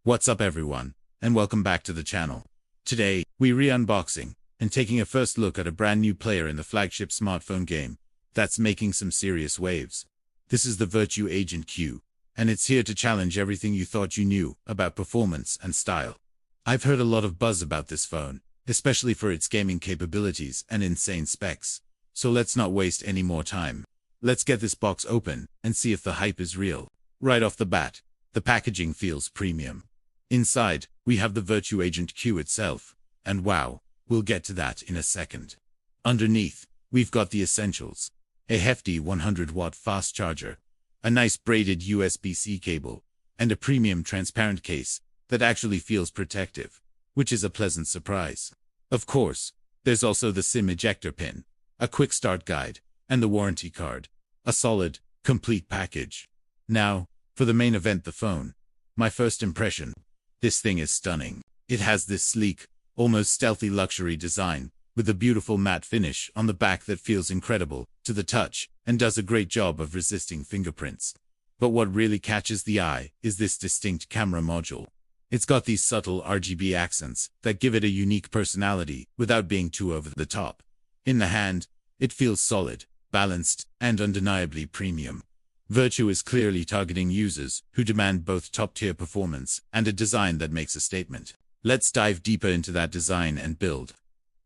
What's up everyone, and welcome back to the channel. Today, we're re-unboxing and taking a first look at a brand new player in the flagship smartphone game that's making some serious waves. This is the Vertue Agent Q, and it's here to challenge everything you thought you knew about performance and style. I've heard a lot of buzz about this phone, especially for its gaming capabilities and insane specs. So let's not waste any more time. Let's get this box open and see if the hype is real. Right off the bat, the packaging feels premium. Inside, we have the Vertue Agent Q itself, and wow, we'll get to that in a second. Underneath, we've got the essentials: a hefty 100-watt fast charger, a nice braided USB-C cable, and a premium transparent case that actually feels protective, which is a pleasant surprise. Of course, there's also the SIM ejector pin, a quick start guide, and the warranty card. A solid, complete package. Now, for the main event, the phone. My first impression. This thing is stunning. It has this sleek, almost stealthy luxury design, with a beautiful matte finish on the back that feels incredible to the touch and does a great job of resisting fingerprints. But what really catches the eye is this distinct camera module. It's got these subtle RGB accents that give it a unique personality without being too over the top. In the hand, it feels solid, balanced, and undeniably premium. Vertue is clearly targeting users who demand both top-tier performance and a design that makes a statement. Let's dive deeper into that design and build.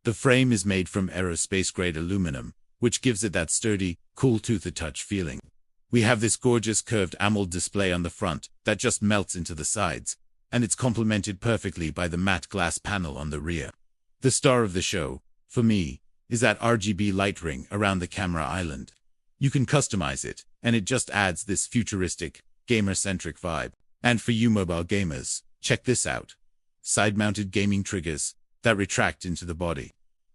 The frame is made from aerospace-grade aluminum, which gives it that sturdy, cool to-the-touch feeling. We have this gorgeous curved AMOLED display on the front that just melts into the sides, and it's complemented perfectly by the matte glass panel on the rear. The star of the show, for me, is that RGB light ring around the camera island. You can customize it, and it just adds this futuristic, gamer-centric vibe. And for you mobile gamers, check this out. Side-mounted gaming triggers that retract into the body.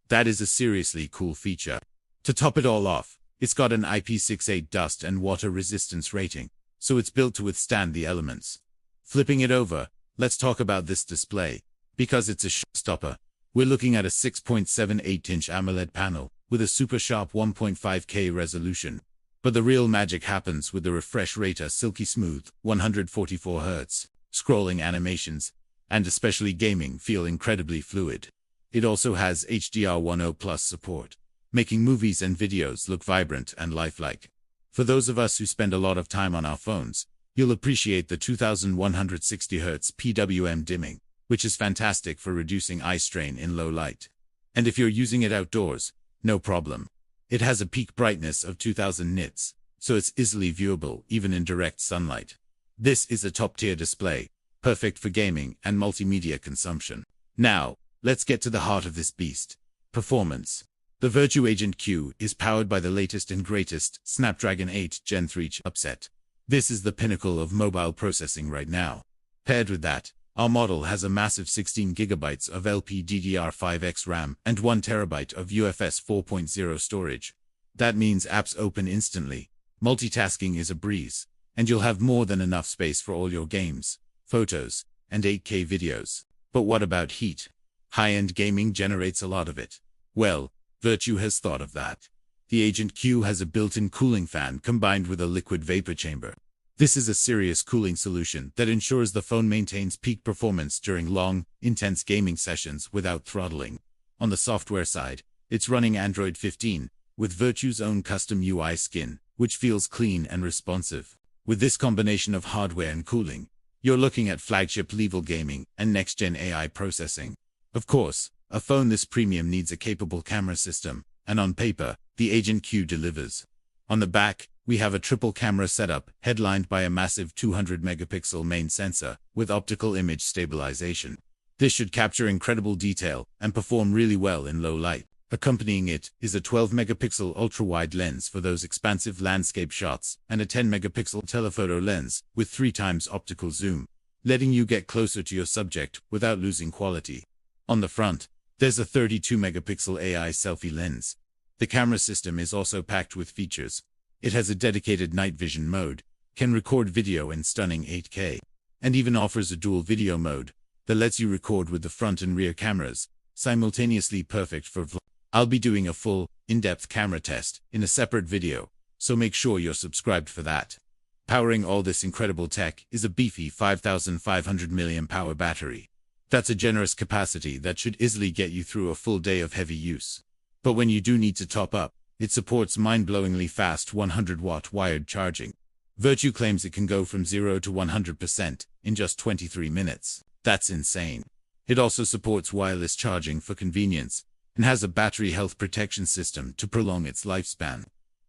That is a seriously cool feature. To top it all off, it's got an IP68 dust and water resistance rating, so it's built to withstand the elements. Flipping it over, let's talk about this display, because it's a showstopper. We're looking at a 6.78-inch AMOLED panel with a super sharp 1.5K resolution. But the real magic happens with the refresh rate, a silky smooth 144 Hz. Scrolling animations, and especially gaming, feel incredibly fluid. It also has HDR10+ support, making movies and videos look vibrant and lifelike. For those of us who spend a lot of time on our phones, you'll appreciate the 2160 Hz PWM dimming, which is fantastic for reducing eye strain in low light. And if you're using it outdoors, no problem. It has a peak brightness of 2000 nits, so it's easily viewable even in direct sunlight. This is a top-tier display, perfect for gaming and multimedia consumption. Now, let's get to the heart of this beast: performance. The Vertue Agent Q is powered by the latest and greatest Snapdragon 8 Gen 3 chipset. This is the pinnacle of mobile processing right now. Paired with that, our model has a massive 16 GB of LPDDR5X RAM and 1 TB of UFS 4.0 storage. That means apps open instantly, multitasking is a breeze, and you'll have more than enough space for all your games, photos, and 8K videos. But what about heat? High-end gaming generates a lot of it. Well, Vertue has thought of that. The Agent Q has a built-in cooling fan combined with a liquid vapor chamber. This is a serious cooling solution that ensures the phone maintains peak performance during long, intense gaming sessions without throttling. On the software side, it's running Android 15, with Vertue's own custom UI skin, which feels clean and responsive. With this combination of hardware and cooling, you're looking at flagship-level gaming and next-gen AI processing. Of course, a phone this premium needs a capable camera system, and on paper, the Agent Q delivers. On the back, we have a triple camera setup headlined by a massive 200-megapixel main sensor with optical image stabilization. This should capture incredible detail and perform really well in low light. Accompanying it is a 12-megapixel ultra-wide lens for those expansive landscape shots and a 10-megapixel telephoto lens with 3 times optical zoom, letting you get closer to your subject without losing quality. On the front, there's a 32-megapixel AI selfie lens. The camera system is also packed with features. It has a dedicated night vision mode, can record video in stunning 8K, and even offers a dual video mode that lets you record with the front and rear cameras, simultaneously perfect for vlog. I'll be doing a full, in-depth camera test in a separate video, so make sure you're subscribed for that. Powering all this incredible tech is a beefy 5,500 mAh battery. That's a generous capacity that should easily get you through a full day of heavy use. But when you do need to top up, it supports mind-blowingly fast 100-watt wired charging. Vertue claims it can go from 0 to 100% in just 23 minutes. That's insane. It also supports wireless charging for convenience and has a battery health protection system to prolong its lifespan.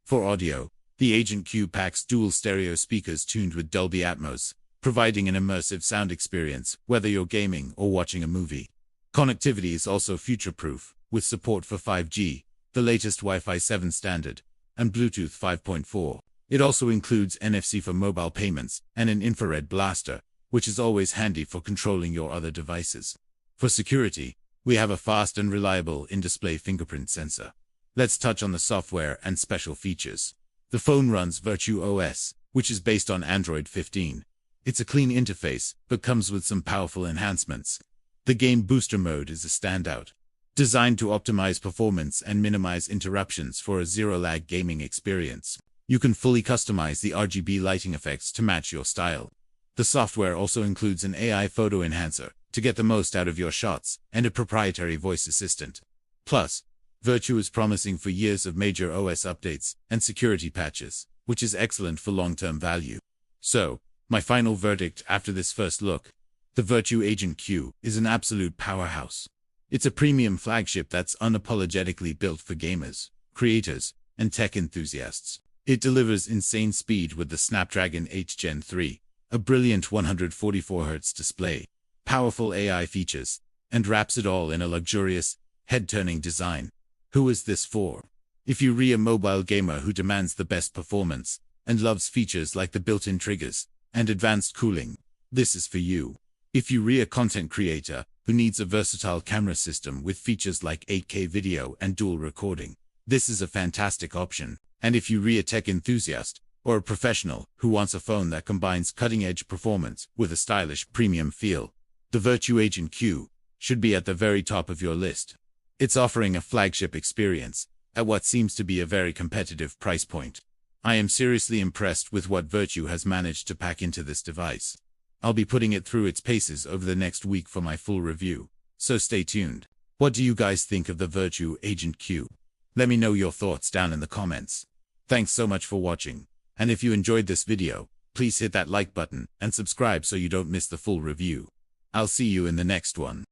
For audio, the Agent Q packs dual stereo speakers tuned with Dolby Atmos, providing an immersive sound experience whether you're gaming or watching a movie. Connectivity is also future-proof, with support for 5G, the latest Wi-Fi 7 standard, and Bluetooth 5.4. It also includes NFC for mobile payments and an infrared blaster, which is always handy for controlling your other devices. For security, we have a fast and reliable in-display fingerprint sensor. Let's touch on the software and special features. The phone runs Vertue OS, which is based on Android 15. It's a clean interface, but comes with some powerful enhancements. The Game Booster mode is a standout, designed to optimize performance and minimize interruptions for a zero-lag gaming experience. You can fully customize the RGB lighting effects to match your style. The software also includes an AI photo enhancer to get the most out of your shots and a proprietary voice assistant. Plus, Vertue is promising for years of major OS updates and security patches, which is excellent for long-term value. So, my final verdict after this first look: the Vertue Agent Q is an absolute powerhouse. It's a premium flagship that's unapologetically built for gamers, creators, and tech enthusiasts. It delivers insane speed with the Snapdragon 8 Gen 3, a brilliant 144Hz display, powerful AI features, and wraps it all in a luxurious, head-turning design. Who is this for? If you're a mobile gamer who demands the best performance and loves features like the built-in triggers and advanced cooling, this is for you. If you're a content creator who needs a versatile camera system with features like 8K video and dual recording, this is a fantastic option. And if you're a tech enthusiast or a professional who wants a phone that combines cutting-edge performance with a stylish premium feel, the Vertue Agent Q should be at the very top of your list. It's offering a flagship experience at what seems to be a very competitive price point. I am seriously impressed with what Vertue has managed to pack into this device. I'll be putting it through its paces over the next week for my full review, so stay tuned. What do you guys think of the Vertue Agent Q? Let me know your thoughts down in the comments. Thanks so much for watching, and if you enjoyed this video, please hit that like button and subscribe so you don't miss the full review. I'll see you in the next one.